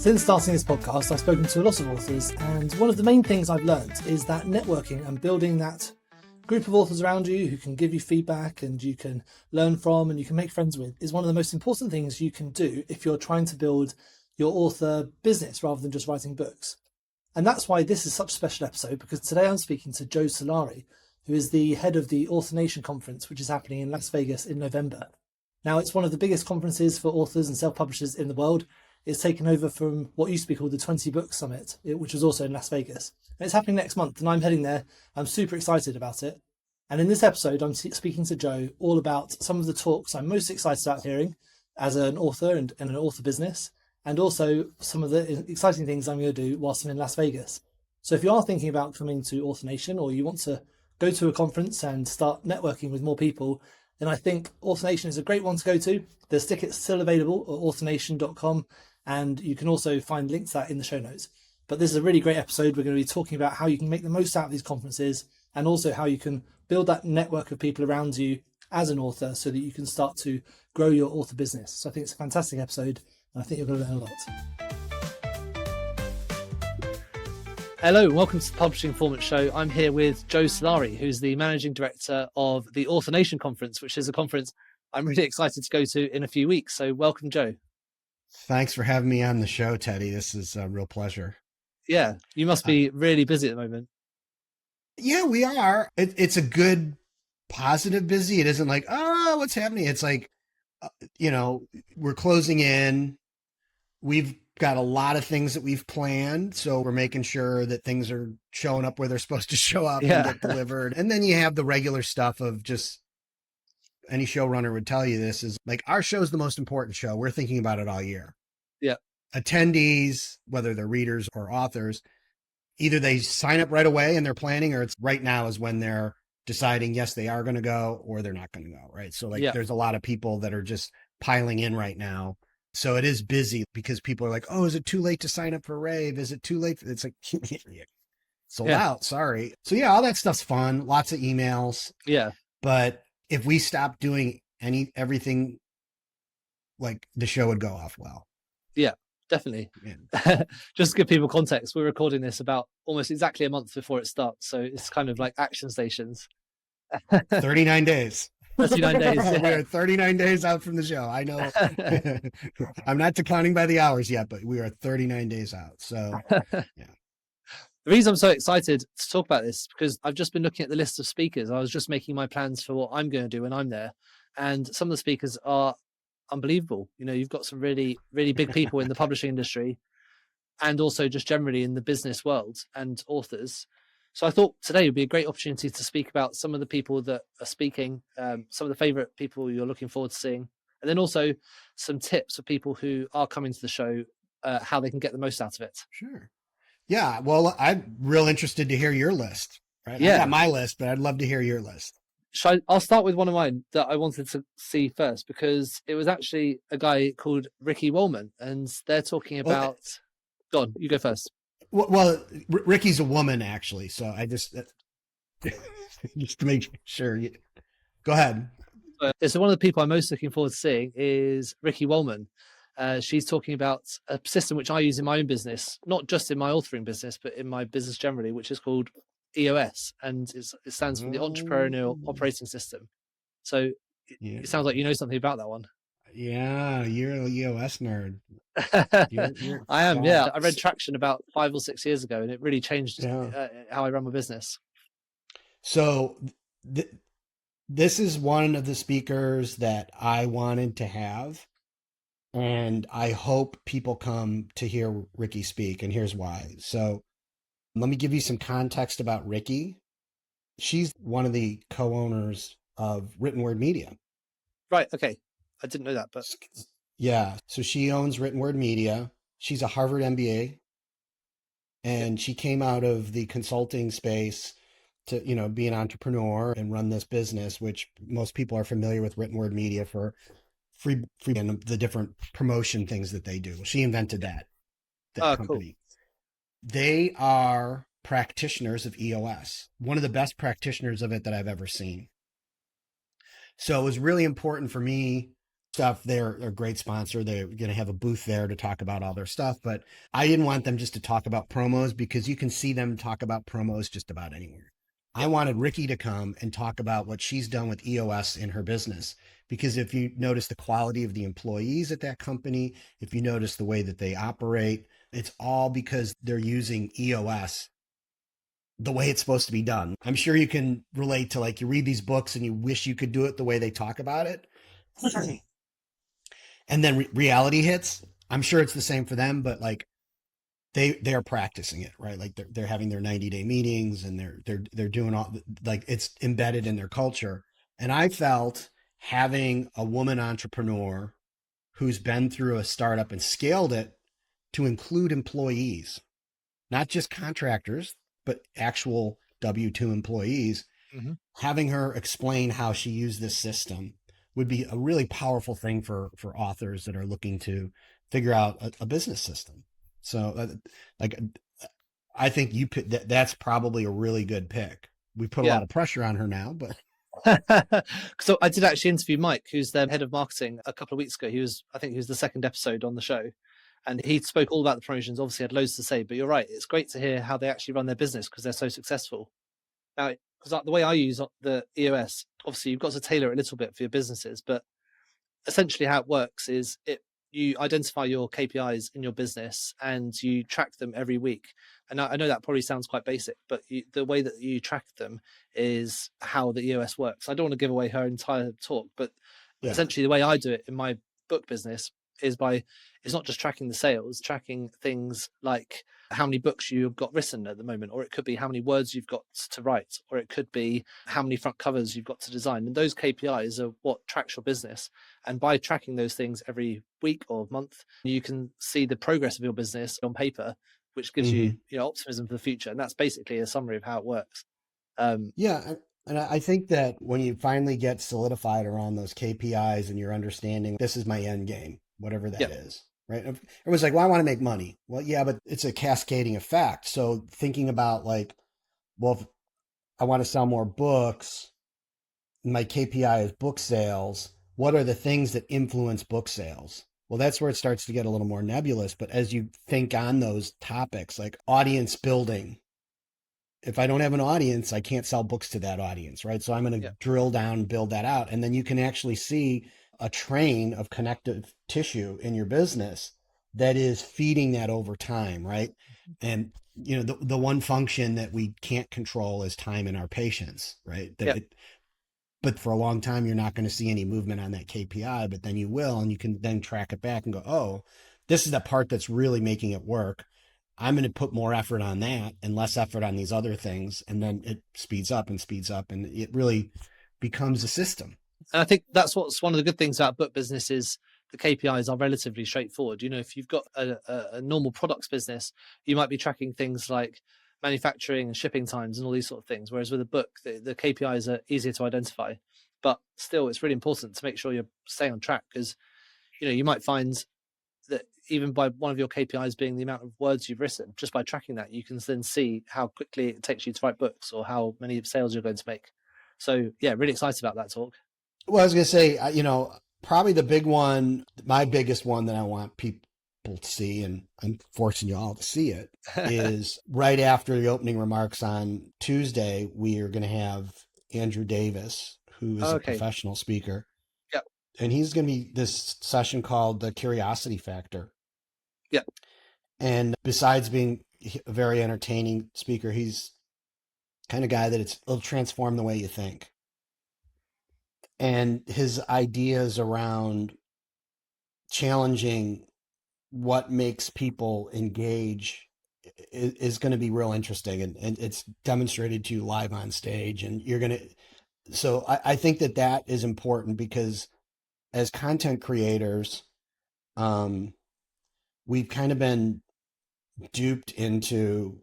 Since starting this podcast, I've spoken to a lot of authors, and one of the main things I've learned is that networking and building that group of authors around you who can give you feedback and you can learn from and you can make friends with is one of the most important things you can do if you're trying to build your author business rather than just writing books. And that's why this is such a special episode, because today I'm speaking to Joe Solari, who is the head of the Author Nation conference, which is happening in Las Vegas in November. Now, it's one of the biggest conferences for authors and self-publishers in the world. It's taken over from what used to be called the 20 Book Summit, which was also in Las Vegas. And it's happening next month, and I'm heading there. I'm super excited about it. And in this episode, I'm speaking to Joe all about some of the talks I'm most excited about hearing as an author and an author business, and also some of the exciting things I'm going to do whilst I'm in Las Vegas. So if you are thinking about coming to Author Nation, or you want to go to a conference and start networking with more people, then I think Author Nation is a great one to go to. There's tickets still available at authornation.com. And you can also find links to that in the show notes. But this is a really great episode. We're going to be talking about how you can make the most out of these conferences, and also how you can build that network of people around you as an author so that you can start to grow your author business. So I think it's a fantastic episode, and I think you're going to learn a lot. Hello, and welcome to the Publishing Performance Show. I'm here with Joe Solari, who's the Managing Director of the Author Nation Conference, which is a conference I'm really excited to go to in a few weeks. So welcome, Joe. Thanks for having me on the show, Teddy. This is a real pleasure. Yeah, you must be really busy at the moment. Yeah, we are. It's a good, positive busy. It isn't like, oh, what's happening? It's like, we're closing in. We've got a lot of things that we've planned. So we're making sure that things are showing up where they're supposed to show up and get delivered. And then you have the regular stuff of just, any showrunner would tell you this is like, our show is the most important show. We're thinking about it all year. Yeah. Attendees, whether they're readers or authors, either they sign up right away and they're planning, or it's right now is when they're deciding, yes, they are going to go or they're not going to go. Right. So there's a lot of people that are just piling in right now. So it is busy because people are like, oh, is it too late to sign up for Rave? Is it too late? It's like, sold out. Sorry. So yeah, all that stuff's fun. Lots of emails. Yeah. But if we stopped doing everything, like the show would go off well. Yeah, definitely. Yeah. Just to give people context, we're recording this about almost exactly a month before it starts. So it's kind of like action stations. 39 days. 39 days. Yeah. We are 39 days out from the show. I know. I'm not declining by the hours yet, but we are 39 days out. So yeah. The reason I'm so excited to talk about this is because I've just been looking at the list of speakers. I was just making my plans for what I'm going to do when I'm there. And some of the speakers are unbelievable. You know, you've got some really, really big people in the publishing industry and also just generally in the business world and authors. So I thought today would be a great opportunity to speak about some of the people that are speaking, some of the favorite people you're looking forward to seeing, and then also some tips for people who are coming to the show, how they can get the most out of it. Sure. Yeah, well, I'm real interested to hear your list, right? Yeah. I got my list, but I'd love to hear your list. I'll start with one of mine that I wanted to see first, because it was actually a guy called Ricky Wellman, and they're talking about... Go on, you go first. Well, Ricky's a woman, actually, so I just to make sure. Go ahead. So one of the people I'm most looking forward to seeing is Ricky Wellman. She's talking about a system which I use in my own business, not just in my authoring business, but in my business generally, which is called EOS, and it stands for the Entrepreneurial Operating System. So it sounds like you know something about that one. Yeah, you're an EOS nerd. I am, yeah. I read Traction about 5 or 6 years ago, and it really changed how I run my business. So this is one of the speakers that I wanted to have. And I hope people come to hear Ricky speak, and here's why. So let me give you some context about Ricky. She's one of the co-owners of Written Word Media. Right, okay. I didn't know that, but... Yeah, so she owns Written Word Media. She's a Harvard MBA, and she came out of the consulting space to, be an entrepreneur and run this business, which most people are familiar with Written Word Media for free and the different promotion things that they do. She invented that company. Cool. They are practitioners of EOS, one of the best practitioners of it that I've ever seen. So it was really important for me stuff. They're a great sponsor. They're going to have a booth there to talk about all their stuff. But I didn't want them just to talk about promos because you can see them talk about promos just about anywhere. I Yep. wanted Ricky to come and talk about what she's done with EOS in her business. Because if you notice the quality of the employees at that company, if you notice the way that they operate, it's all because they're using EOS the way it's supposed to be done. I'm sure you can relate to, like, you read these books and you wish you could do it the way they talk about it. And then reality hits. I'm sure it's the same for them, but like they're practicing it, right? Like they're having their 90-day meetings and they're doing all, like, it's embedded in their culture. And I felt having a woman entrepreneur who's been through a startup and scaled it to include employees, not just contractors, but actual W-2 employees, Hmm. having her explain how she used this system would be a really powerful thing for authors that are looking to figure out a business system. So, like, I think that's probably a really good pick. We put a Yeah. lot of pressure on her now, but So I did actually interview Mike, who's their head of marketing, a couple of weeks ago. I think he was the second episode on the show, and he spoke all about the promotions. Obviously, had loads to say. But you're right; it's great to hear how they actually run their business because they're so successful. Now, because the way I use the EOS, obviously you've got to tailor it a little bit for your businesses, but essentially how it works is you identify your KPIs in your business and you track them every week. And I know that probably sounds quite basic, but the way that you track them is how the EOS works. I don't want to give away her entire talk, but yeah. essentially the way I do it in my book business is by, it's not just tracking the sales, tracking things like how many books you've got written at the moment, or it could be how many words you've got to write, or it could be how many front covers you've got to design. And those KPIs are what tracks your business. And by tracking those things every week or month, you can see the progress of your business on paper, which gives you, Mm-hmm. optimism for the future. And that's basically a summary of how it works. Um, Yeah. And I think that when you finally get solidified around those KPIs and you're understanding this is my end game, whatever yeah, that is, right? Everyone's like, well, I want to make money. Well, yeah, but it's a cascading effect. So thinking about, like, well, if I want to sell more books, my KPI is book sales. What are the things that influence book sales? Well, that's where it starts to get a little more nebulous. But as you think on those topics, like audience building, if I don't have an audience, I can't sell books to that audience, right? So I'm going to yeah, drill down, build that out. And then you can actually see a train of connective tissue in your business that is feeding that over time, right? And the one function that we can't control is time in our patients, right? yeah. But for a long time, you're not going to see any movement on that KPI, but then you will, and you can then track it back and go, oh, this is the part that's really making it work. I'm going to put more effort on that and less effort on these other things. And then it speeds up and speeds up, and it really becomes a system. And I think that's what's one of the good things about book business is the KPIs are relatively straightforward. If you've got a normal products business, you might be tracking things like manufacturing and shipping times and all these sort of things. Whereas with a book, the KPIs are easier to identify. But still, it's really important to make sure you're staying on track because, you might find that even by one of your KPIs being the amount of words you've written, just by tracking that, you can then see how quickly it takes you to write books or how many sales you're going to make. So, yeah, really excited about that talk. Well, I was going to say, probably the big one, my biggest one that I want people to see, and I'm forcing you all to see it, is right after the opening remarks on Tuesday, we are going to have Andrew Davis, who is a Okay. professional speaker. Yeah. And he's going to be this session called the Curiosity Factor. Yeah. And besides being a very entertaining speaker, he's kind of guy that it'll transform the way you think. And his ideas around challenging what makes people engage is going to be real interesting. And it's demonstrated to you live on stage. And so I think that is important because as content creators, we've kind of been duped into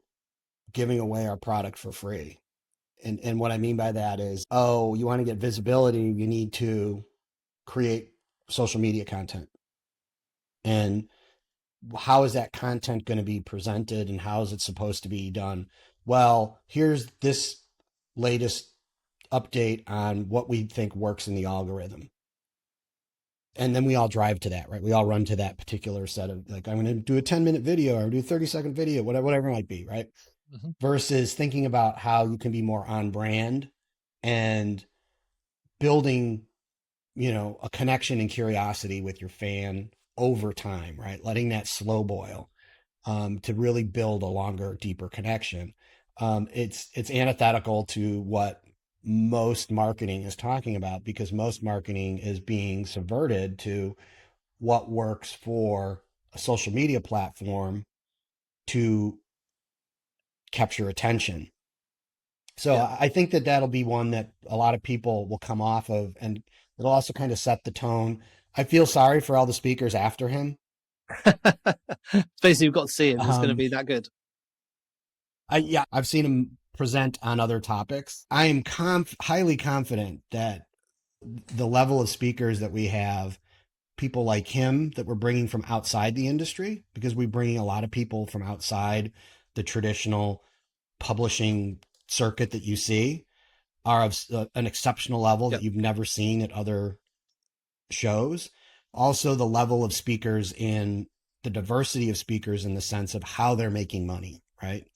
giving away our product for free. And what I mean by that is, oh, you want to get visibility, you need to create social media content. And how is that content going to be presented and how is it supposed to be done? Well, here's this latest update on what we think works in the algorithm. And then we all drive to that, right? We all run to that particular set of like, I'm going to do a 10-minute video or do a 30-second video, whatever it might be, right? Hmm. Versus thinking about how you can be more on brand and building, a connection and curiosity with your fan over time, right? Letting that slow boil to really build a longer, deeper connection. It's antithetical to what most marketing is talking about because most marketing is being subverted to what works for a social media platform to capture attention. So Yeah. I think that that'll be one that a lot of people will come off of, and it'll also kind of set the tone. I feel sorry for all the speakers after him. Basically, you've got to see him. It's going to Um, be that good. yeah, I've seen him present on other topics. I am highly confident that the level of speakers that we have, people like him that we're bringing from outside the industry, because we're bringing a lot of people from outside the traditional publishing circuit that you see, are of an exceptional level that Yep. you've never seen at other shows. Also, the level of speakers in the diversity of speakers in the sense of how they're making money, right?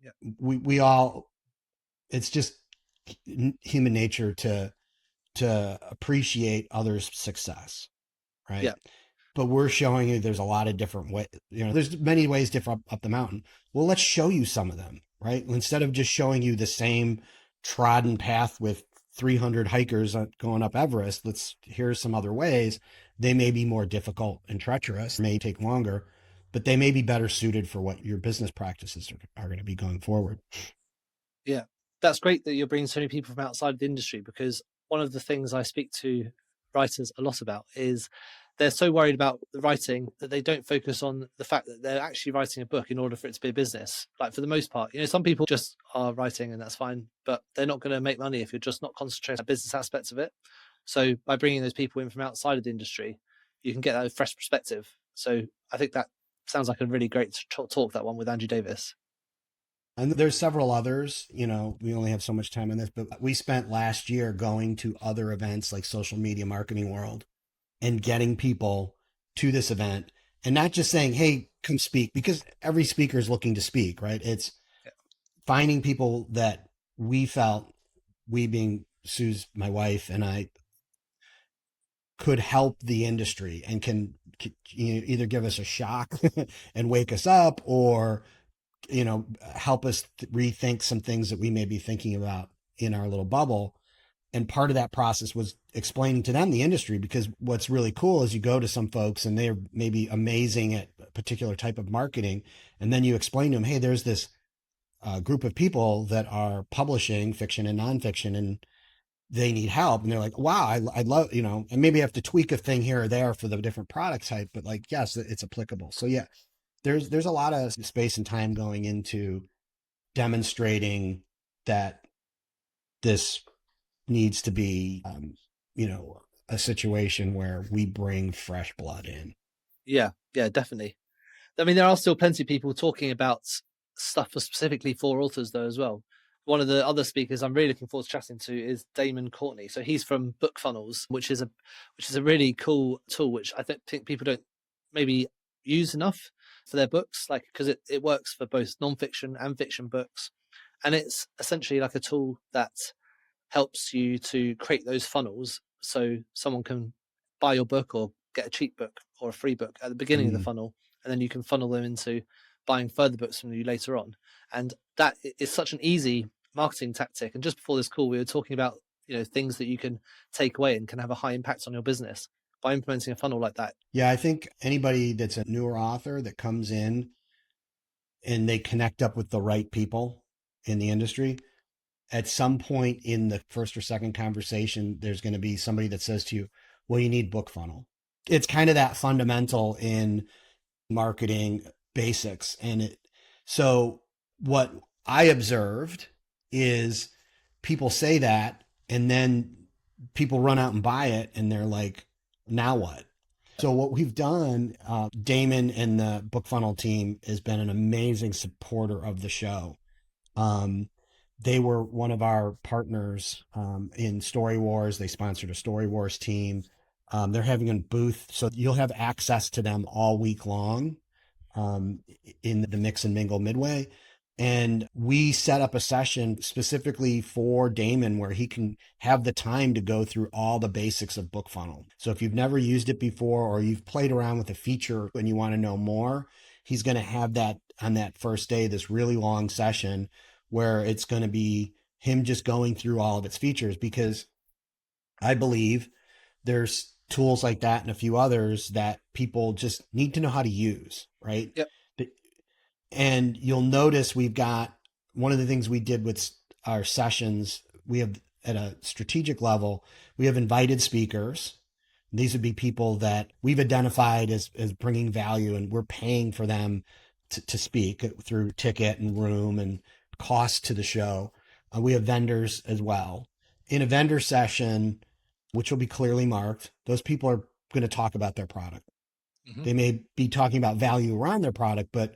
Yep. We all, it's just human nature to appreciate others' success, right? Yep. But we're showing you there's a lot of different ways. There's many ways different up the mountain. Well, let's show you some of them, right? Instead of just showing you the same trodden path with 300 hikers going up Everest, here's some other ways. They may be more difficult and treacherous, may take longer, but they may be better suited for what your business practices are going to be going forward. Yeah, that's great that you're bringing so many people from outside the industry, because one of the things I speak to writers a lot about is they're so worried about the writing that they don't focus on the fact that they're actually writing a book in order for it to be a business. Like, for the most part, some people just are writing and that's fine, but they're not going to make money if you're just not concentrating on business aspects of it. So by bringing those people in from outside of the industry, you can get that fresh perspective. So I think that sounds like a really great talk, that one with Andrew Davis. And there's several others, we only have so much time on this, but we spent last year going to other events like Social Media Marketing World and getting people to this event and not just saying, hey, come speak, because every speaker is looking to speak, right? It's Yeah. finding people that we felt, we being Sue's, my wife, and I, could help the industry and can either give us a shock and wake us up or help us rethink some things that we may be thinking about in our little bubble. And part of that process was explaining to them the industry, because what's really cool is you go to some folks and they're maybe amazing at a particular type of marketing. And then you explain to them, hey, there's this group of people that are publishing fiction and nonfiction and they need help. And they're like, wow, I love, and maybe I have to tweak a thing here or there for the different product type, but like, yes, it's applicable. So yeah, there's a lot of space and time going into demonstrating that this needs to be, a situation where we bring fresh blood in. Yeah, yeah, definitely. I mean, there are still plenty of people talking about stuff specifically for authors, though, as well. One of the other speakers I'm really looking forward to chatting to is Damon Courtney. So he's from Book Funnels, which is a really cool tool, which I think people don't maybe use enough for their books, like, because it works for both nonfiction and fiction books, and it's essentially like a tool that helps you to create those funnels so someone can buy your book or get a cheap book or a free book at the beginning of the Mm. funnel, and then you can funnel them into buying further books from you later on. And that is such an easy marketing tactic. And just before this call, we were talking about things that you can take away and can have a high impact on your business by implementing a funnel like that. Yeah, I think anybody that's a newer author that comes in and they connect up with the right people in the industry, at some point in the first or second conversation, there's going to be somebody that says to you, well, you need book funnel. It's kind of that fundamental in marketing basics. So what I observed is people say that, and then people run out and buy it and they're like, now what? So what we've done, Damon and the book funnel team has been an amazing supporter of the show. Um, they were one of our partners in Story Wars. They sponsored a Story Wars team. They're having a booth, so you'll have access to them all week long um, in the Mix and Mingle Midway. And we set up a session specifically for Damon where he can have the time to go through all the basics of BookFunnel. So if you've never used it before or you've played around with a feature and you want to know more, he's going to have that on that first day, this really long session where it's going to be him just going through all of its features, because I believe there's tools like that and a few others that people just need to know how to use, right? Yep. And you'll notice we've got one of the things we did with our sessions, we have at a strategic level, we have invited speakers. These would be people that we've identified as bringing value, and we're paying for them to speak through ticket and room and cost to the show. We have vendors as well. In a vendor session, which will be clearly marked, those people are going to talk about their product. Hmm. They may be talking about value around their product, but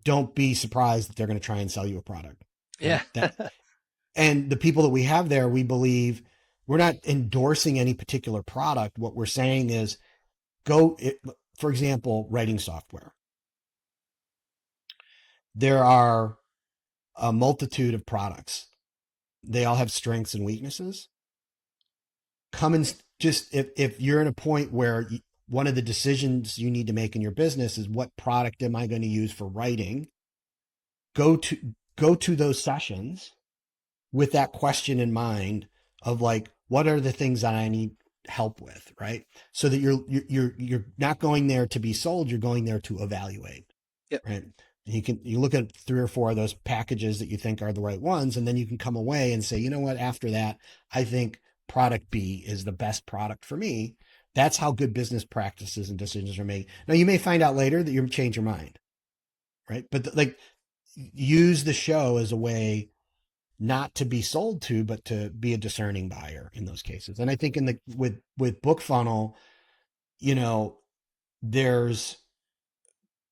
don't be surprised that they're going to try and sell you a product, Yeah. right? And the people that we have there, we believe we're not endorsing any particular product. What we're saying is for example, writing software. There are a multitude of products. They all have strengths and weaknesses. Come and just, if you're in a point where one of the decisions you need to make in your business is what product am I going to use for writing, go to those sessions with that question in mind of like, what are the things that I need help with, right? So that you're not going there to be sold, you're going there to evaluate, Yep. right? You look at 3 or 4 of those packages that you think are the right ones, and then you can come away and say, you know what, after that, I think product B is the best product for me. That's how good business practices and decisions are made. Now you may find out later that you change your mind, right? But like, use the show as a way not to be sold to, but to be a discerning buyer in those cases. And I think with BookFunnel, you know, there's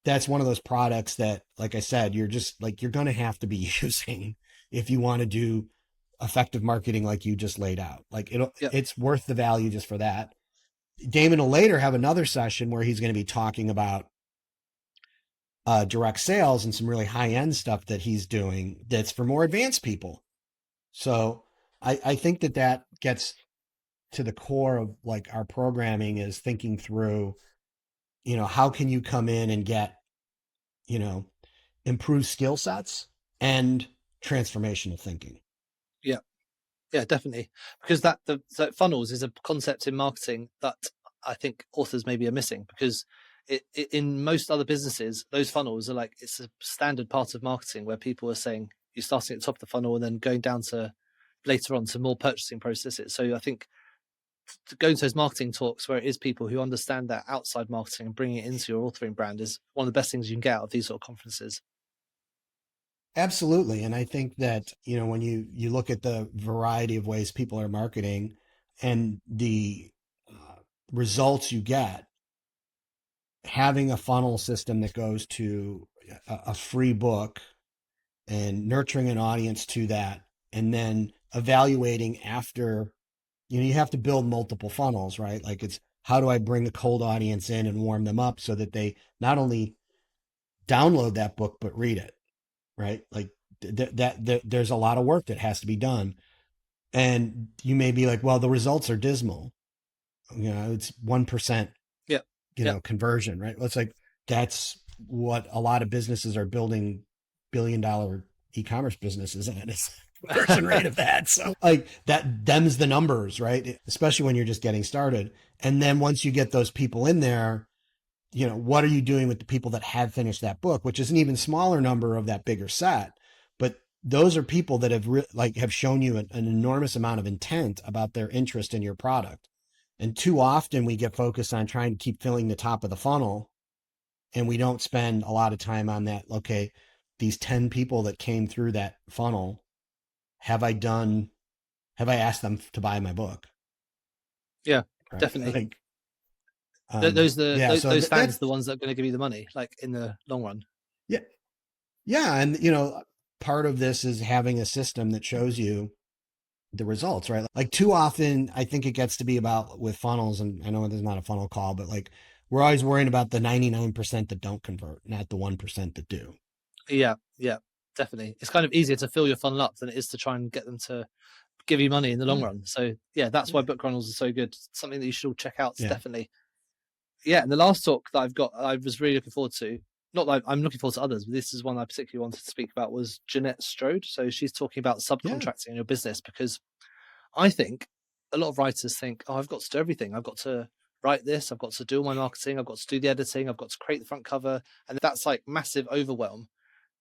that's one of those products that, like I said, you're just like, you're going to have to be using if you want to do effective marketing like you just laid out. Like Yep. it's worth the value just for that. Damon will later have another session where he's going to be talking about direct sales and some really high end stuff that he's doing that's for more advanced people. So I think that gets to the core of like our programming, is thinking through, how can you come in and get, you know, improved skill sets and transformational thinking. Yeah. Yeah, definitely. Because so funnels is a concept in marketing that I think authors maybe are missing, because in most other businesses, those funnels are like, it's a standard part of marketing where people are saying you're starting at the top of the funnel and then going down to later on to more purchasing processes. So I think going to those marketing talks where it is people who understand that outside marketing and bringing it into your authoring brand is one of the best things you can get out of these sort of conferences. Absolutely. And I think that, when you look at the variety of ways people are marketing and the results you get, having a funnel system that goes to a free book and nurturing an audience to that, and then evaluating after, you have to build multiple funnels, right? Like, it's how do I bring a cold audience in and warm them up so that they not only download that book, but read it, right? Like there's a lot of work that has to be done. And you may be like, well, the results are dismal. It's 1%, Yeah. Yeah. conversion, right? Well, it's like, that's what a lot of businesses are building $1 billion e-commerce businesses at, is conversion rate of that. So like them's the numbers, right? Especially when you're just getting started. And then once you get those people in there, what are you doing with the people that have finished that book, which is an even smaller number of that bigger set. But those are people that have shown you an enormous amount of intent about their interest in your product. And too often we get focused on trying to keep filling the top of the funnel, and we don't spend a lot of time on that. Okay, these 10 people that came through that funnel, have I asked them to buy my book? Yeah, Right. definitely. Like, Those so those fans that's, are the ones that are going to give you the money, like in the long run. yeah. Yeah. And, part of this is having a system that shows you the results, right? Like too often, I think it gets to be about with funnels, and I know there's not a funnel call, but like we're always worrying about the 99% that don't convert, not the 1% that do. Yeah, yeah, definitely. It's kind of easier to fill your funnel up than it is to try and get them to give you money in the long Yeah, run. So yeah, that's why yeah, book runnels are so good. Something that you should all check out. yeah, Definitely. Yeah, and the last talk that I've got, I was really looking forward to. Not that I'm looking forward to others, but this is one I particularly wanted to speak about. Was Jeanette Strode. So she's talking about yeah, subcontracting in your business, because I think a lot of writers think, oh, I've got to do everything. I've got to write this. I've got to do all my marketing. I've got to do the editing. I've got to create the front cover, and that's like massive overwhelm.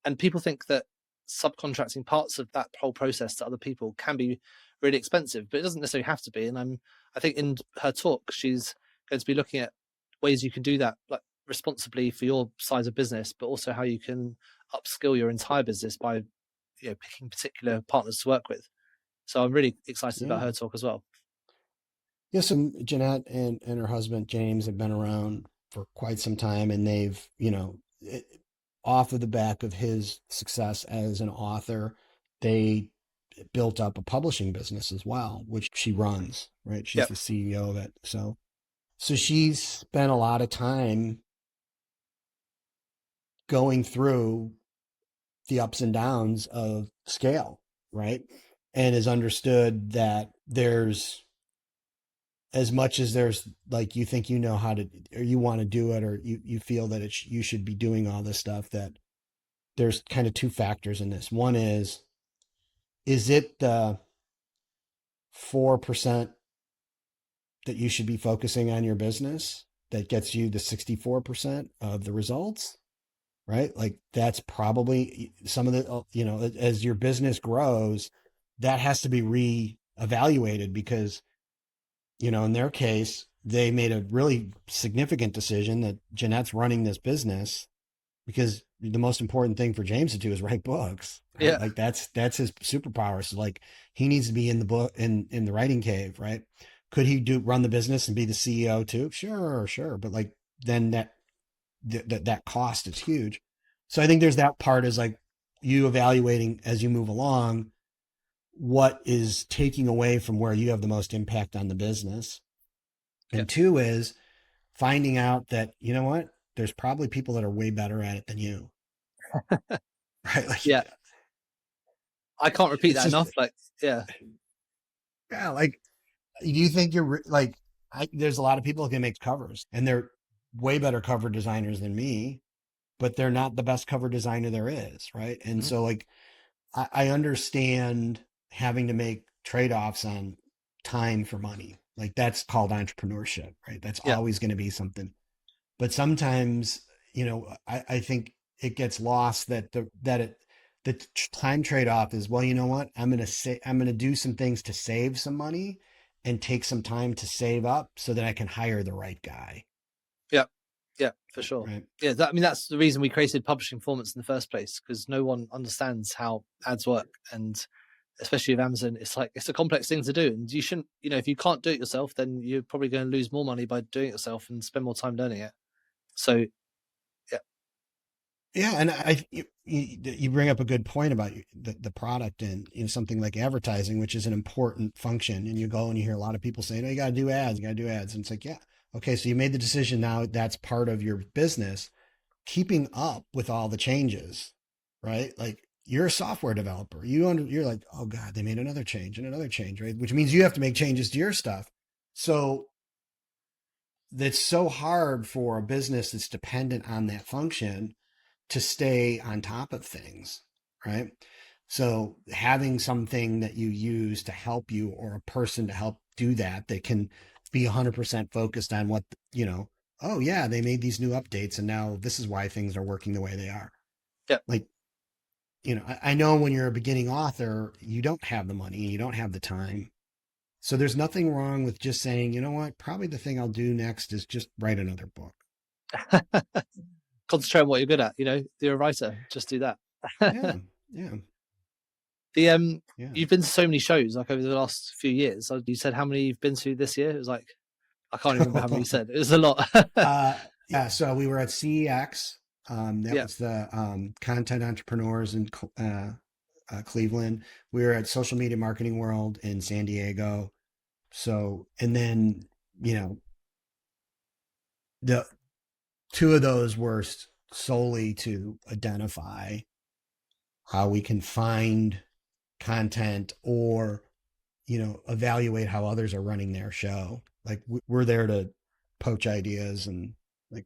And people think that subcontracting parts of that whole process to other people can be really expensive, but it doesn't necessarily have to be. And I think in her talk, she's going to be looking at ways you can do that like responsibly for your size of business, but also how you can upskill your entire business by picking particular partners to work with. So I'm really excited about yeah. her talk as well. Yes, and Jeanette and her husband James have been around for quite some time, and they've, off of the back of his success as an author, they built up a publishing business as well, which she runs, right? She's Yep. the CEO of it. So she's spent a lot of time going through the ups and downs of scale, right? And has understood that there's, as much as there's like you think you know how to, or you want to do it, or you feel that you should be doing all this stuff, that there's kind of two factors in this. One is it the 4% that you should be focusing on your business that gets you the 64% of the results, right? Like that's probably some of the, as your business grows, that has to be re-evaluated because, in their case, they made a really significant decision that Jeanette's running this business because the most important thing for James to do is write books, right? Yeah. Like that's his superpower. So like he needs to be in the book in the writing cave, right? Could he run the business and be the CEO too? Sure. But like then that cost is huge. So I think there's that part is like you evaluating as you move along what is taking away from where you have the most impact on the business. Yeah. And two is finding out that, you know what, there's probably people that are way better at it than you. Right. Like Yeah. I can't repeat it's that just, enough. Like, yeah. yeah, like, do you think you're like, there's a lot of people who can make covers and they're way better cover designers than me, but they're not the best cover designer there is. Right. And Mhm. so like, I understand having to make trade-offs on time for money. Like that's called entrepreneurship, right? That's Yeah. always going to be something. But sometimes, I think it gets lost that the time trade-off is, well, you know what? I'm going to do some things to save some money and take some time to save up so that I can hire the right guy. Yeah. Yeah, for sure. Right. Yeah, that's the reason we created publishing performance in the first place, because no one understands how ads work, and especially with Amazon, it's like it's a complex thing to do, and you shouldn't. If you can't do it yourself, then you're probably going to lose more money by doing it yourself and spend more time learning it. So yeah, Yeah, and you bring up a good point about the product and something like advertising, which is an important function. And you go and you hear a lot of people saying, "Oh, you got to do ads, you got to do ads," and it's like, yeah, okay, so you made the decision now that's part of your business, keeping up with all the changes, right? Like you're a software developer, you're like, oh God, they made another change and another change, right? Which means you have to make changes to your stuff. So that's so hard for a business that's dependent on that function to stay on top of things, right? So having something that you use to help you or a person to help do that can be 100% focused on what, oh yeah, they made these new updates and now this is why things are working the way they are. yeah, Like, I know when you're a beginning author, you don't have the money, you don't have the time. So there's nothing wrong with just saying, you know what, probably the thing I'll do next is just write another book. concentrate on what you're good at. You're a writer, just do that. Yeah. Yeah. the Yeah. You've been to so many shows like over the last few years. You said how many you've been to this year? It was like I can't even remember how many you said. It was a lot. Yeah, so we were at CEX. That Yeah, was the content entrepreneurs and Cleveland. We were at Social Media Marketing World in San Diego. So, and then, you know, the two of those were solely to identify how we can find content or, you know, evaluate how others are running their show. Like we're there to poach ideas and like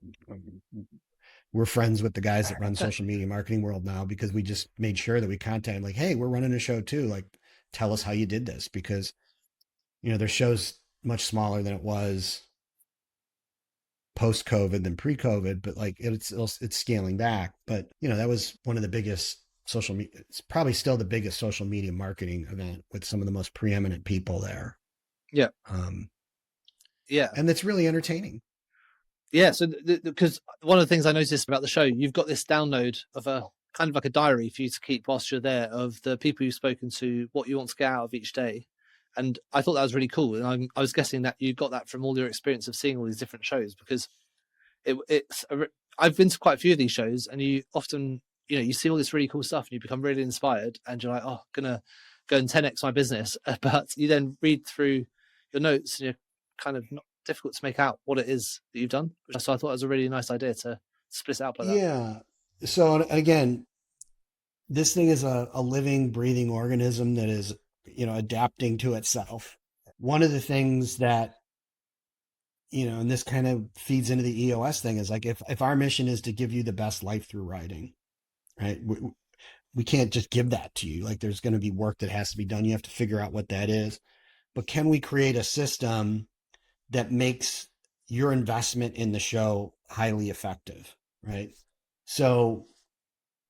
we're friends with the guys that run Social Media Marketing World now because we just made sure that we contacted like, hey, we're running a show too. Like, tell us how you did this because, you know, their show's much smaller than it was post COVID than pre COVID, but like it's scaling back. But you know, that was one of the biggest social media. It's probably still the biggest social media marketing event with some of the most preeminent people there. Yeah. Um, Yeah. and that's really entertaining. Yeah. So, because one of the things I noticed about the show, you've got this download of a kind of like a diary for you to keep whilst you're there of the people you've spoken to, what you want to get out of each day. And I thought that was really cool. And I was guessing that you got that from all your experience of seeing all these different shows because I've been to quite a few of these shows, and you often, you see all this really cool stuff, and you become really inspired, and you're like, oh, gonna go and 10x my business. But you then read through your notes, and you're kind of not difficult to make out what it is that you've done. So I thought it was a really nice idea to split it up like that. Yeah. So again, this thing is a living, breathing organism that is, you know, adapting to itself. One of the things that, you know, and this kind of feeds into the EOS thing is like, if our mission is to give you the best life through writing, right? We can't just give that to you. Like there's going to be work that has to be done. You have to figure out what that is. But can we create a system that makes your investment in the show highly effective, right? So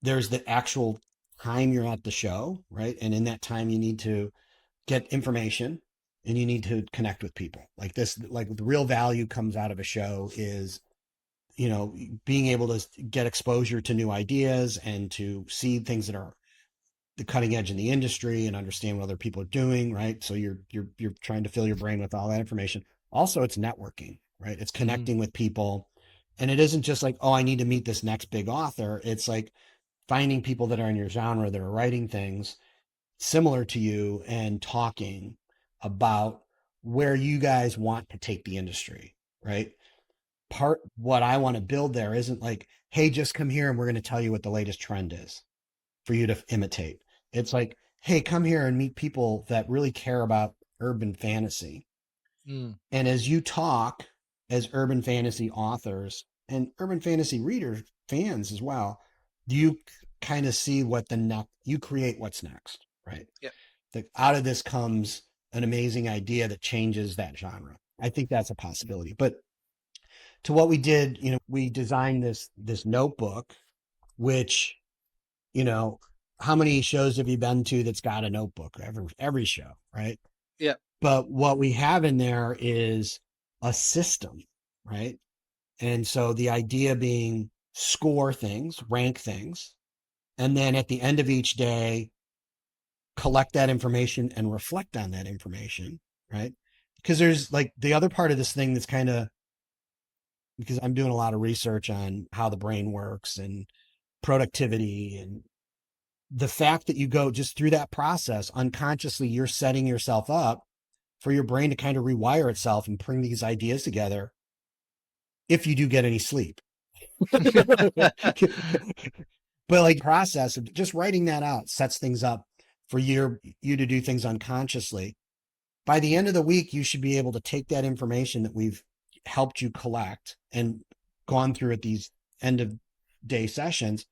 there's the actual time you're at the show, right? And in that time, you need to get information and you need to connect with people like this. Like the real value comes out of a show is, you know, being able to get exposure to new ideas and to see things that are the cutting edge in the industry and understand what other people are doing, right? So you're trying to fill your brain with all that information. Also, it's networking, right? It's Mm-hmm. connecting with people. And it isn't just like, oh, I need to meet this next big author. It's like finding people that are in your genre that are writing things similar to you and talking about where you guys want to take the industry, right? Part what I want to build there isn't like, hey, just come here and we're going to tell you what the latest trend is for you to imitate. It's like, hey, come here and meet people that really care about urban fantasy. Mm. And as you talk as urban fantasy authors and urban fantasy readers, fans as well, do you kind of see what the next, you create what's next, right? Yeah. That out of this comes an amazing idea that changes that genre. I think that's a possibility. But to what we did, you know, we designed this notebook, which, you know, how many shows have you been to that's got a notebook? Every show, right? Yeah. But what we have in there is a system, right? And so the idea being score things, rank things, and then at the end of each day, collect that information and reflect on that information, right? Because there's like the other part of this thing that's kind of, because I'm doing a lot of research on how the brain works and productivity and the fact that you go just through that process unconsciously, you're setting yourself up for your brain to kind of rewire itself and bring these ideas together if you do get any sleep. But like process of just writing that out sets things up for you to do things unconsciously. By the end of the week, you should be able to take that information that we've helped you collect and gone through at these end of day sessions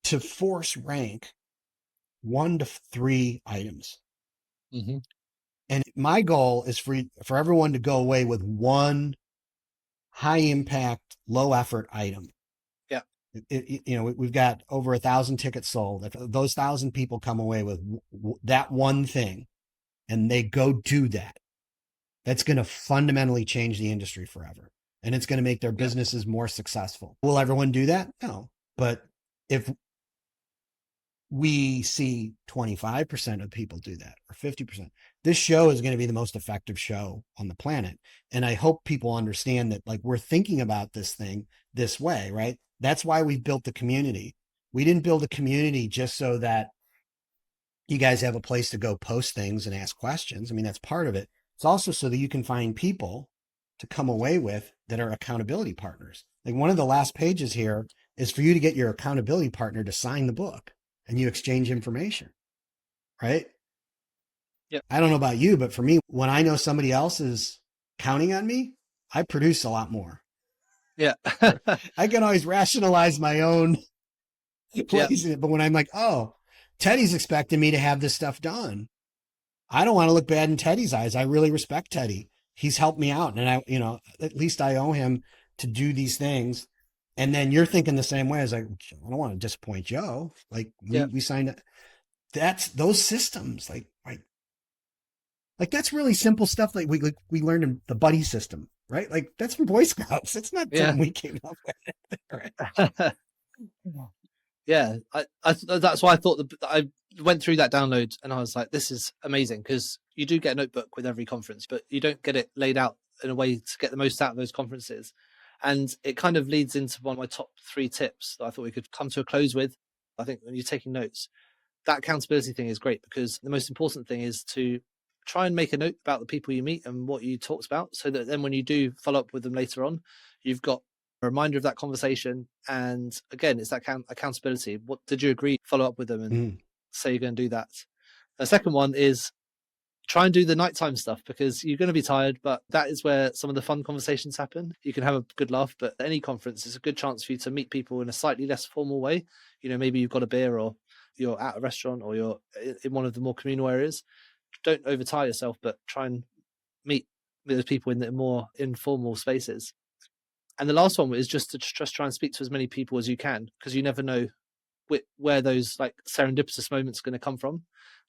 to force rank 1 to 3 items. Mm-hmm. And my goal is for everyone to go away with one high impact, low effort item. Yeah. You know, we've got over 1,000 tickets sold. If those 1,000 people come away with that one thing and they go do that, that's going to fundamentally change the industry forever. And it's going to make their Yeah. businesses more successful. Will everyone do that? No. But if we see 25% of people do that or 50%, this show is going to be the most effective show on the planet. And I hope people understand that like we're thinking about this thing this way, right? That's why we built the community. We didn't build a community just so that you guys have a place to go post things and ask questions. I mean, that's part of it. It's also so that you can find people to come away with that are accountability partners. Like one of the last pages here is for you to get your accountability partner to sign the book and you exchange information, right? Yep. I don't know about you, but for me, when I know somebody else is counting on me, I produce a lot more. Yeah. I can always rationalize my own Yeah. place in it. But when I'm like, oh, Teddy's expecting me to have this stuff done, I don't want to look bad in Teddy's eyes. I really respect Teddy. He's helped me out. And I, at least I owe him to do these things. And then you're thinking the same way. I was like, I don't want to disappoint Joe. Like Yeah. we signed that's those systems. Like that's really simple stuff. Like we learned in the buddy system, right? Like that's from Boy Scouts. It's not Yeah. something we came up with. Right? Yeah, that's why I thought I went through that download and I was like, this is amazing, because you do get a notebook with every conference, but you don't get it laid out in a way to get the most out of those conferences. And it kind of leads into one of my top 3 tips that I thought we could come to a close with. I think when you're taking notes, that accountability thing is great, because the most important thing is to try and make a note about the people you meet and what you talked about, so that then when you do follow up with them later on, you've got a reminder of that conversation. And again, it's that accountability. What did you agree? Follow up with them and say you're going to do that. The second one is try and do the nighttime stuff, because you're going to be tired, but that is where some of the fun conversations happen. You can have a good laugh, but any conference is a good chance for you to meet people in a slightly less formal way. Maybe you've got a beer, or you're at a restaurant, or you're in one of the more communal areas. Don't overtire yourself, but try and meet those people in the more informal spaces. And the last one is just to try and speak to as many people as you can, because you never know where those like serendipitous moments are going to come from.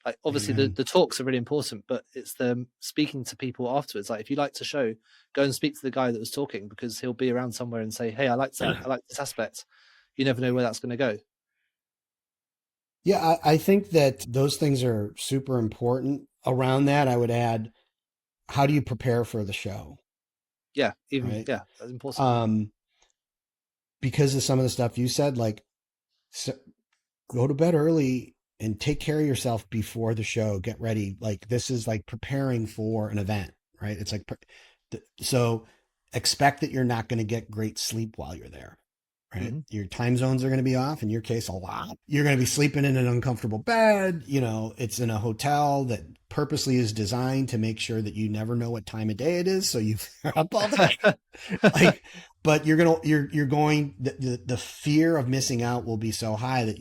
Like obviously the talks are really important, but it's the speaking to people afterwards. Like if you like to show, go and speak to the guy that was talking, because he'll be around somewhere and say, hey, I like that. I like this aspect. You never know where that's going to go. Yeah, I think that those things are super important. Around that, I would add, how do you prepare for the show? Yeah, Right. that's important. Because of some of the stuff you said, like go to bed early and take care of yourself before the show. Get ready. Like this is like preparing for an event, right? It's like, so expect that you're not going to get great sleep while you're there. Right. Mm-hmm. Your time zones are going to be off. In your case, a lot. You're going to be sleeping in an uncomfortable bed. It's in a hotel that purposely is designed to make sure that you never know what time of day it is. So you're up all day. But you're going, the fear of missing out will be so high that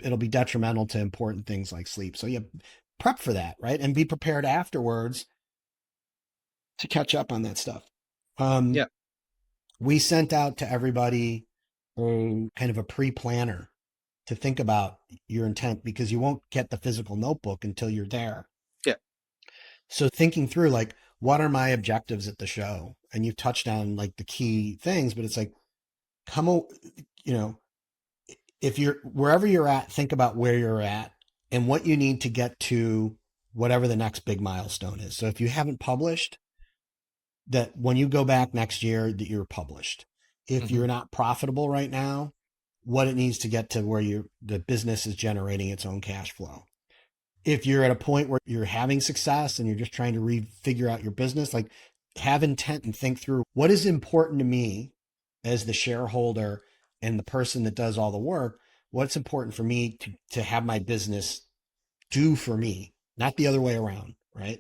it'll be detrimental to important things like sleep. So you prep for that, right? And be prepared afterwards to catch up on that stuff. Yeah. We sent out to everybody kind of a pre-planner to think about your intent, because you won't get the physical notebook until you're there. Yeah. So thinking through, like, what are my objectives at the show? And you've touched on like the key things, but it's like, if you're wherever you're at, think about where you're at and what you need to get to whatever the next big milestone is. So if you haven't published, that when you go back next year, that you're published. If you're not profitable right now, what it needs to get to where the business is generating its own cash flow. If you're at a point where you're having success and you're just trying to figure out your business, like have intent and think through what is important to me as the shareholder and the person that does all the work. What's important for me to have my business do for me, not the other way around, right?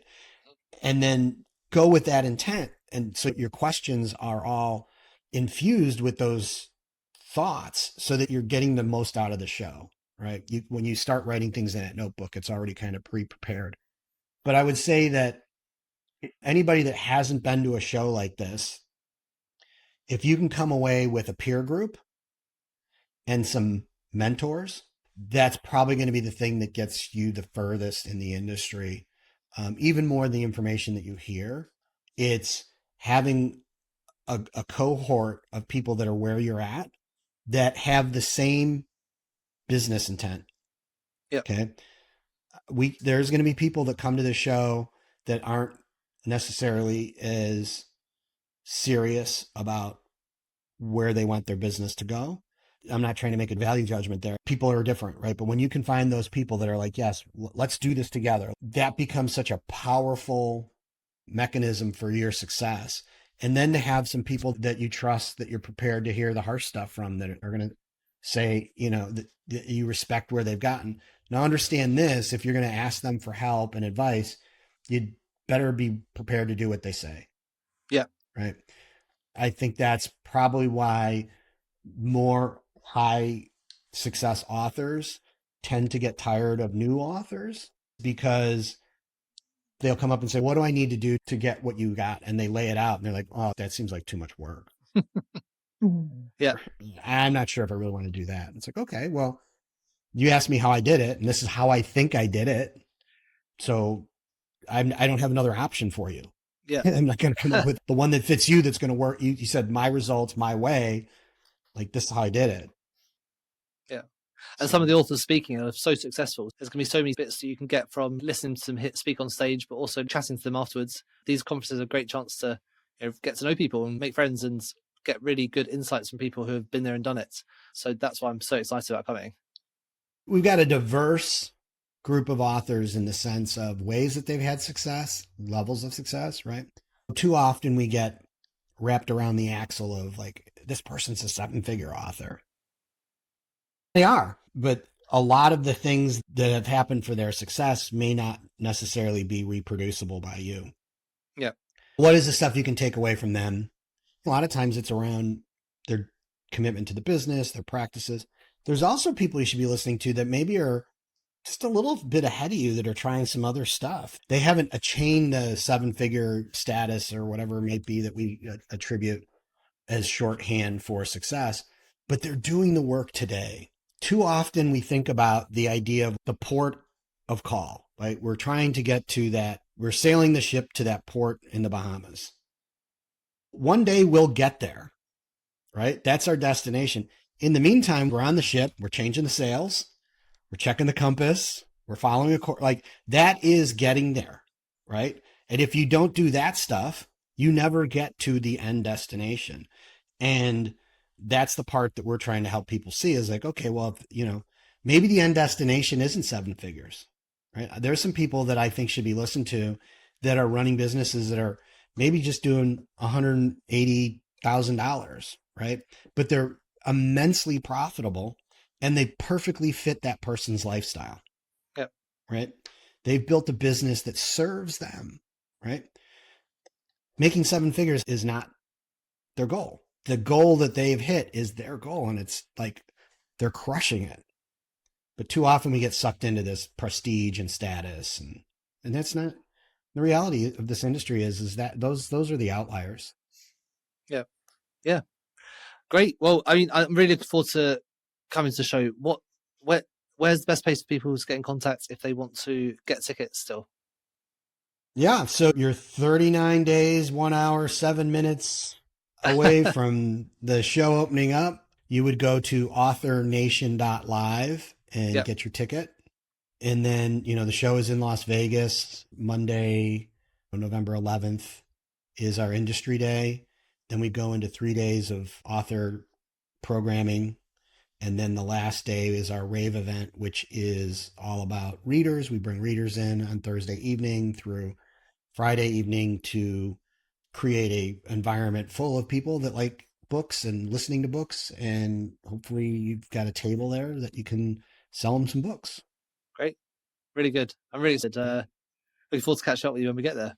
And then go with that intent. And so your questions are all infused with those thoughts so that you're getting the most out of the show, right? When you start writing things in that notebook, it's already kind of pre-prepared. But I would say that anybody that hasn't been to a show like this, if you can come away with a peer group and some mentors, that's probably going to be the thing that gets you the furthest in the industry. Even more than the information that you hear, it's having a cohort of people that are where you're at that have the same business intent. Yeah. Okay. There's going to be people that come to the show that aren't necessarily as serious about where they want their business to go. I'm not trying to make a value judgment there. People are different, right? But when you can find those people that are like, yes, let's do this together, that becomes such a powerful mechanism for your success. And then to have some people that you trust, that you're prepared to hear the harsh stuff from, that are going to say, that you respect where they've gotten. Now, understand this: if you're going to ask them for help and advice, you'd better be prepared to do what they say. Yeah. Right. I think that's probably why more high success authors tend to get tired of new authors, because they'll come up and say, what do I need to do to get what you got? And they lay it out and they're like, oh, that seems like too much work. Yeah. I'm not sure if I really want to do that. It's like, okay, well, you asked me how I did it, and this is how I think I did it. So I don't have another option for you. Yeah. I'm not going to come up with the one that fits you, that's going to work. You said my results, my way. Like, this is how I did it. Yeah. And some of the authors speaking are so successful. There's going to be so many bits that you can get from listening to them speak on stage, but also chatting to them afterwards. These conferences are a great chance to get to know people and make friends and get really good insights from people who have been there and done it. So that's why I'm so excited about coming. We've got a diverse group of authors in the sense of ways that they've had success, levels of success, right? Too often we get wrapped around the axle of like, this person's a 7-figure author. They are, but a lot of the things that have happened for their success may not necessarily be reproducible by you. Yeah. What is the stuff you can take away from them? A lot of times it's around their commitment to the business, their practices. There's also people you should be listening to that maybe are just a little bit ahead of you, that are trying some other stuff. They haven't attained the 7-figure status or whatever it may be that we attribute as shorthand for success, but they're doing the work today. Too often we think about the idea of the port of call, right? We're trying to get to that. We're sailing the ship to that port in the Bahamas. One day we'll get there, right? That's our destination. In the meantime, we're on the ship, we're changing the sails, we're checking the compass, we're following a course. Like, that is getting there, right? And if you don't do that stuff, you never get to the end destination. And that's the part that we're trying to help people see, is like, okay, well, maybe the end destination isn't 7 figures, right? There's some people that I think should be listened to that are running businesses that are maybe just doing $180,000, right? But they're immensely profitable and they perfectly fit that person's lifestyle. Yep. Right? They've built a business that serves them, right? Making 7 figures is not their goal. The goal that they've hit is their goal, and it's like they're crushing it. But too often we get sucked into this prestige and status, and that's not the reality of this industry. Is that those are the outliers. Yeah. Yeah. Great. Well, I mean, I'm really looking forward to coming to the show. Where's the best place for people to get in contact if they want to get tickets still? Yeah. So you're 39 days, 1 hour, 7 minutes away from the show opening up. You would go to authornation.live and get your ticket. And then, the show is in Las Vegas. Monday, November 11th is our industry day. Then we go into 3 days of author programming. And then the last day is our rave event, which is all about readers. We bring readers in on Thursday evening through Friday evening to create a environment full of people that like books and listening to books. And hopefully you've got a table there that you can sell them some books. Great. Really good. I'm really excited. Looking forward to catch up with you when we get there.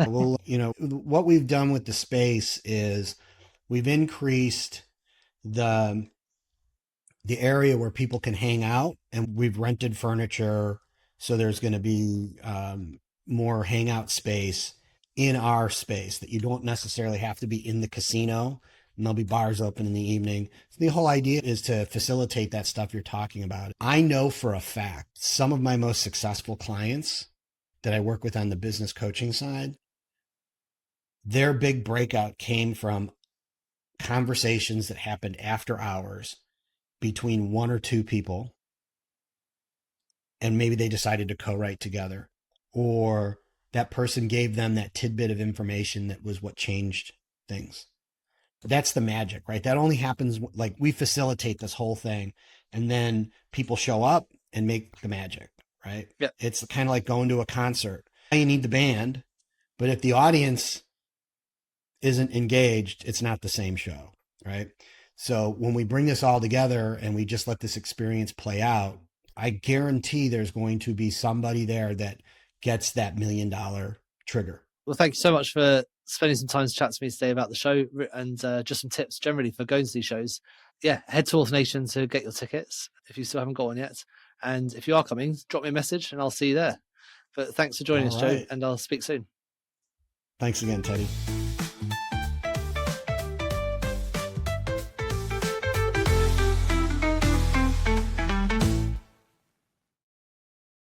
Well, what we've done with the space is we've increased the area where people can hang out, and we've rented furniture. So there's going to be more hangout space in our space, that you don't necessarily have to be in the casino, and there'll be bars open in the evening. So the whole idea is to facilitate that stuff you're talking about. I know for a fact some of my most successful clients that I work with on the business coaching side, their big breakout came from conversations that happened after hours between 1 or 2 people, and maybe they decided to co-write together, or that person gave them that tidbit of information that was what changed things. That's the magic, right? That only happens like we facilitate this whole thing, and then people show up and make the magic, right? Yeah. It's kind of like going to a concert. You need the band, but if the audience isn't engaged, it's not the same show, right? So when we bring this all together and we just let this experience play out, I guarantee there's going to be somebody there that gets that $1 million trigger. Well, thank you so much for spending some time to chat to me today about the show and just some tips generally for going to these shows. Yeah, head to Author Nation to get your tickets if you still haven't got one yet. And if you are coming, drop me a message and I'll see you there. But thanks for joining us, Joe, Right. and I'll speak soon. Thanks again, Teddy.